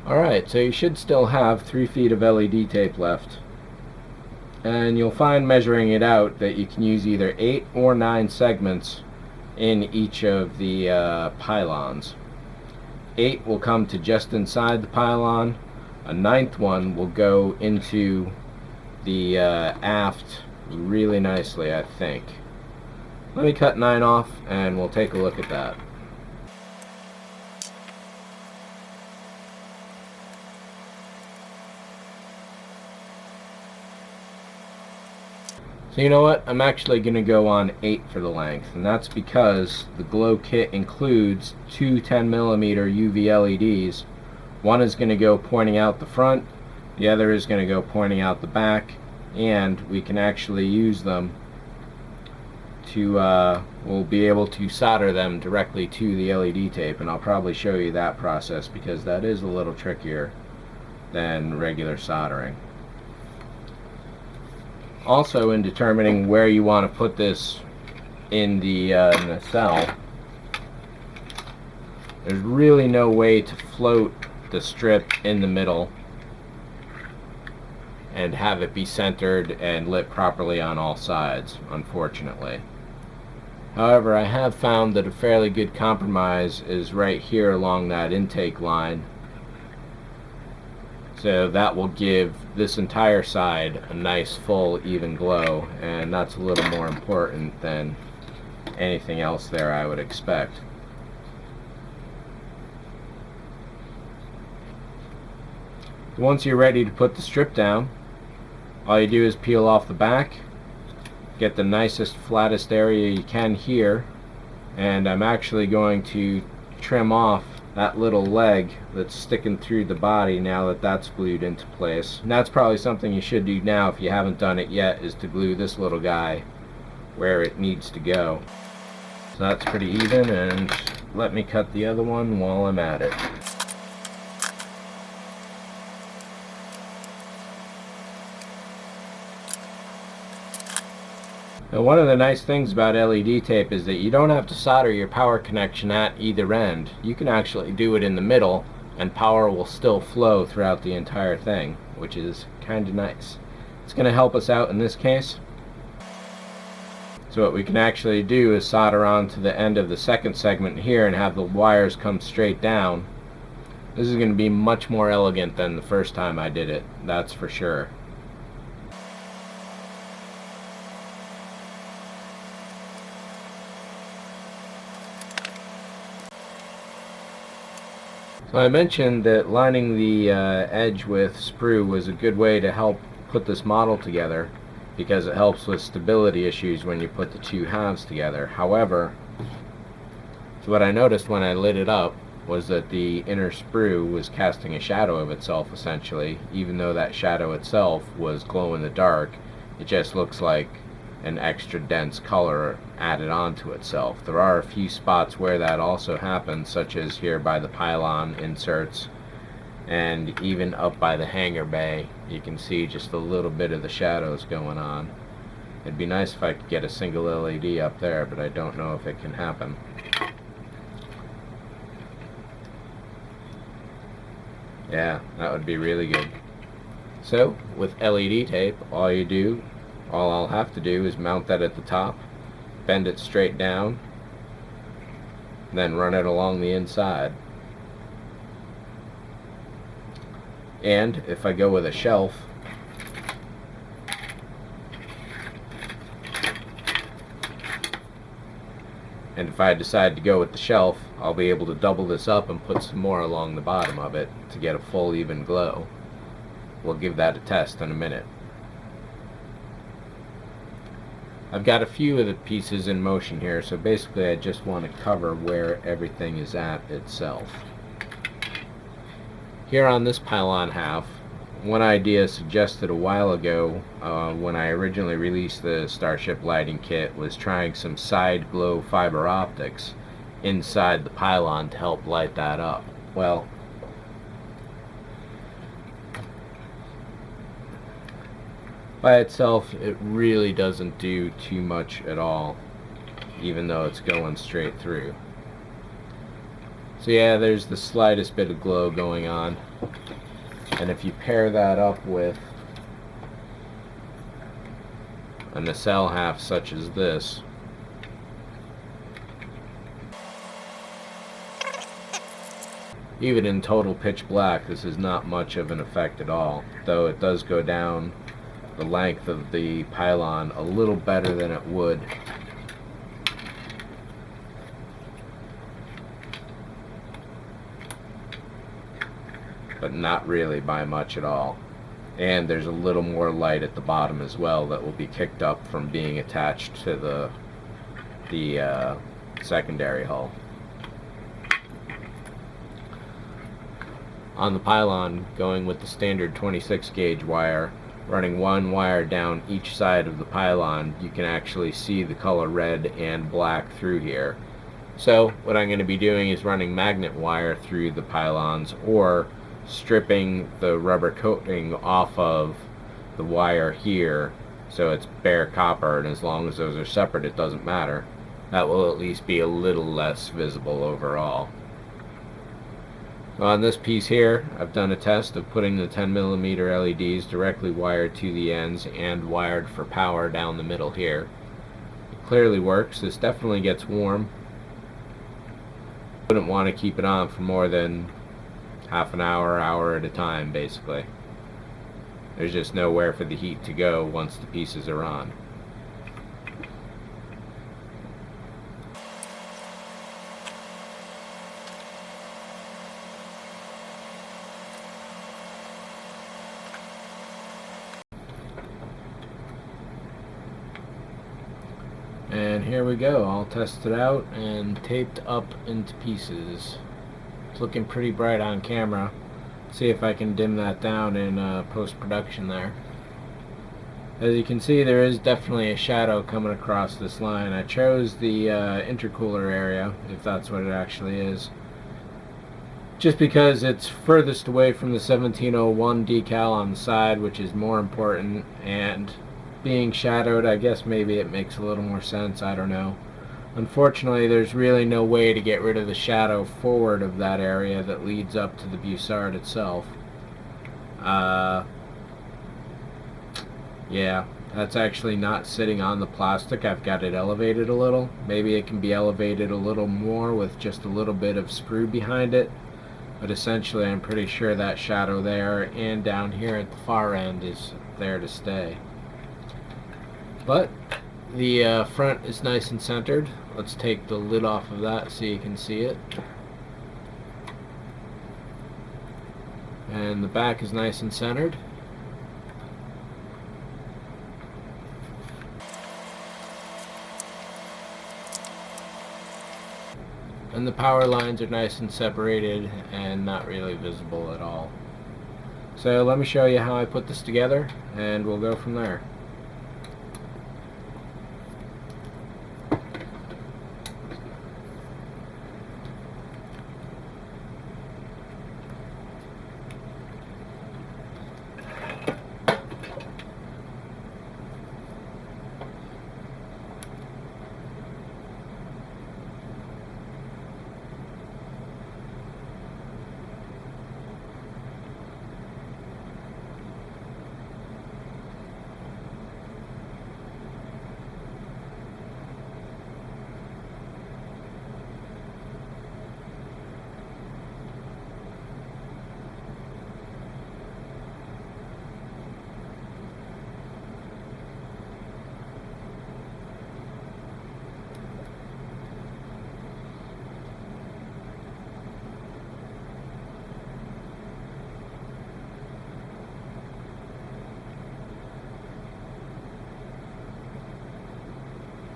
Alright, so you should still have 3 feet of LED tape left. And you'll find, measuring it out, that you can use either 8 or 9 segments in each of the pylons. 8 will come to just inside the pylon. A ninth one will go into the aft really nicely, I think. Let me cut 9 off and we'll take a look at that. So you know what? I'm actually going to go on 8 for the length, and that's because the glow kit includes two 10mm UV LEDs. One is going to go pointing out the front, the other is going to go pointing out the back, and we can actually use them to, we'll be able to solder them directly to the LED tape, and I'll probably show you that process because that is a little trickier than regular soldering. Also, in determining where you want to put this in the nacelle, there's really no way to float the strip in the middle and have it be centered and lit properly on all sides, unfortunately. However, I have found that a fairly good compromise is right here along that intake line. So that will give this entire side a nice full even glow, and that's a little more important than anything else there, I would expect. Once you're ready to put the strip down, all you do is peel off the back, get the nicest flattest area you can here, and I'm actually going to trim off that little leg that's sticking through the body now that that's glued into place. And that's probably something you should do now if you haven't done it yet, is to glue this little guy where it needs to go. So that's pretty even, and let me cut the other one while I'm at it. Now, one of the nice things about LED tape is that you don't have to solder your power connection at either end. You can actually do it in the middle and power will still flow throughout the entire thing, which is kind of nice. It's going to help us out in this case. So what we can actually do is solder on to the end of the second segment here and have the wires come straight down. This is going to be much more elegant than the first time I did it, that's for sure. So I mentioned that lining the edge with sprue was a good way to help put this model together because it helps with stability issues when you put the two halves together. However, so what I noticed when I lit it up was that the inner sprue was casting a shadow of itself essentially, even though that shadow itself was glow in the dark. It just looks like an extra dense color added onto itself. There are a few spots where that also happens, such as here by the pylon inserts and even up by the hangar bay. You can see just a little bit of the shadows going on. It'd be nice if I could get a single LED up there, but I don't know if it can happen. Yeah, that would be really good. So with LED tape, all I'll have to do is mount that at the top, bend it straight down, then run it along the inside. And if I go with a shelf, and if I decide to go with the shelf, I'll be able to double this up and put some more along the bottom of it to get a full even glow. We'll give that a test in a minute. I've got a few of the pieces in motion here, so basically I just want to cover where everything is at itself. Here on this pylon half, one idea suggested a while ago when I originally released the Starship lighting kit was trying some side glow fiber optics inside the pylon to help light that up. Well, by itself, it really doesn't do too much at all, even though it's going straight through. So yeah, there's the slightest bit of glow going on. And if you pair that up with a nacelle half such as this, even in total pitch black, this is not much of an effect at all, though it does go down the length of the pylon a little better than it would. But not really by much at all. And there's a little more light at the bottom as well that will be kicked up from being attached to the secondary hull. On the pylon, going with the standard 26 gauge wire, running one wire down each side of the pylon, you can actually see the color red and black through here. So what I'm going to be doing is running magnet wire through the pylons, or stripping the rubber coating off of the wire here so it's bare copper, and as long as those are separate it doesn't matter. That will at least be a little less visible overall. On this piece here, I've done a test of putting the 10mm LEDs directly wired to the ends and wired for power down the middle here. It clearly works. This definitely gets warm. Wouldn't want to keep it on for more than half an hour at a time, basically. There's just nowhere for the heat to go once the pieces are on. And here we go, all tested out and taped up into pieces. It's looking pretty bright on camera. See if I can dim that down in post-production there. As you can see, there is definitely a shadow coming across this line. I chose the intercooler area, if that's what it actually is, just because it's furthest away from the 1701 decal on the side, which is more important, and being shadowed, I guess maybe it makes a little more sense, I don't know. Unfortunately, there's really no way to get rid of the shadow forward of that area that leads up to the Bussard itself. Yeah, that's actually not sitting on the plastic. I've got it elevated a little. Maybe it can be elevated a little more with just a little bit of sprue behind it. But essentially, I'm pretty sure that shadow there and down here at the far end is there to stay. But the front is nice and centered. Let's take the lid off of that so you can see it. And the back is nice and centered. And the power lines are nice and separated and not really visible at all. So let me show you how I put this together and we'll go from there.